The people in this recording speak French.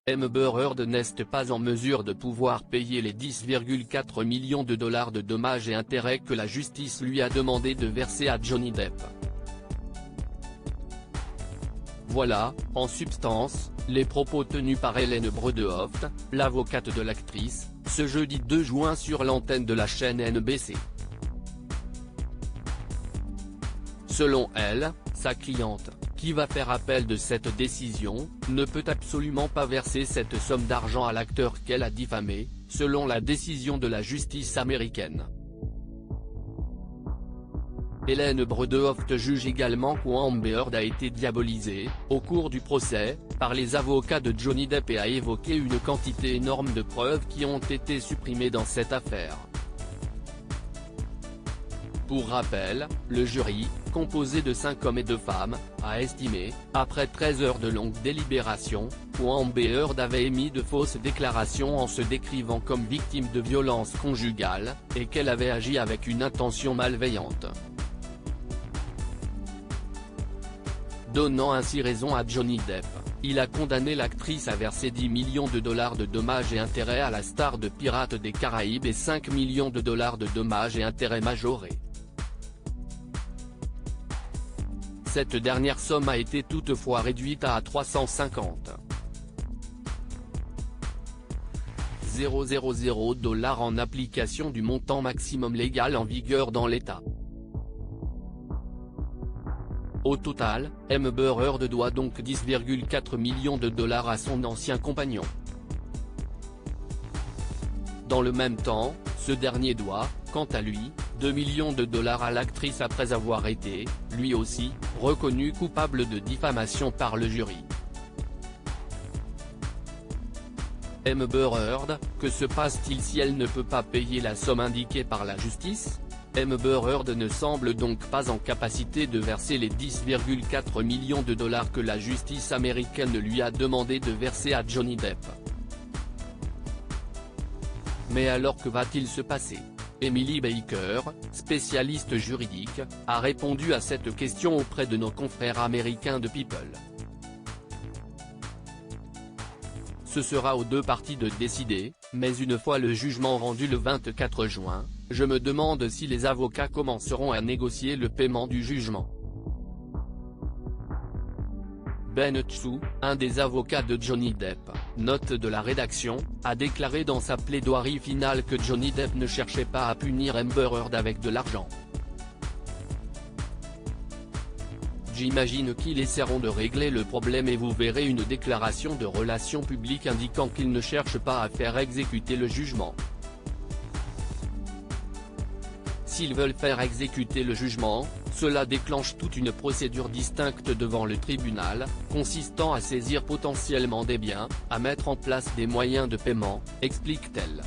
Amber Heard n'est pas en mesure de pouvoir payer les 10,4 millions de dollars de dommages et intérêts que la justice lui a demandé de verser à Johnny Depp. Voilà, en substance, les propos tenus par Ellen Brodehoft, l'avocate de l'actrice, ce jeudi 2 juin sur l'antenne de la chaîne NBC. Selon elle, sa cliente, qui va faire appel de cette décision, ne peut absolument pas verser cette somme d'argent à l'acteur qu'elle a diffamé, selon la décision de la justice américaine. Ellen Brodehoft juge également qu'Amber Heard a été diabolisée, au cours du procès, par les avocats de Johnny Depp et a évoqué une quantité énorme de preuves qui ont été supprimées dans cette affaire. Pour rappel, le jury, composé de 5 hommes et 2 femmes, a estimé, après 13 heures de longue délibération, qu'Amber Heard avait émis de fausses déclarations en se décrivant comme victime de violences conjugales, et qu'elle avait agi avec une intention malveillante. Donnant ainsi raison à Johnny Depp, il a condamné l'actrice à verser 10 millions de dollars de dommages et intérêts à la star de Pirates des Caraïbes et 5 millions de dollars de dommages et intérêts majorés. Cette dernière somme a été toutefois réduite à 350 000 dollars en application du montant maximum légal en vigueur dans l'État. Au total, Amber Heard doit donc 10,4 millions de dollars à son ancien compagnon. Dans le même temps, ce dernier doit, quant à lui, 2 millions de dollars à l'actrice après avoir été, lui aussi, reconnu coupable de diffamation par le jury. Amber Heard, que se passe-t-il si elle ne peut pas payer la somme indiquée par la justice ? Amber Heard ne semble donc pas en capacité de verser les 10,4 millions de dollars que la justice américaine lui a demandé de verser à Johnny Depp. Mais alors que va-t-il se passer ? Emily Baker, spécialiste juridique, a répondu à cette question auprès de nos confrères américains de People. Ce sera aux deux parties de décider, mais une fois le jugement rendu le 24 juin, je me demande si les avocats commenceront à négocier le paiement du jugement. Ben Tchou, un des avocats de Johnny Depp, note de la rédaction, a déclaré dans sa plaidoirie finale que Johnny Depp ne cherchait pas à punir Amber Heard avec de l'argent. J'imagine qu'ils essaieront de régler le problème et vous verrez une déclaration de relations publiques indiquant qu'ils ne cherchent pas à faire exécuter le jugement. S'ils veulent faire exécuter le jugement, cela déclenche toute une procédure distincte devant le tribunal, consistant à saisir potentiellement des biens, à mettre en place des moyens de paiement, explique-t-elle.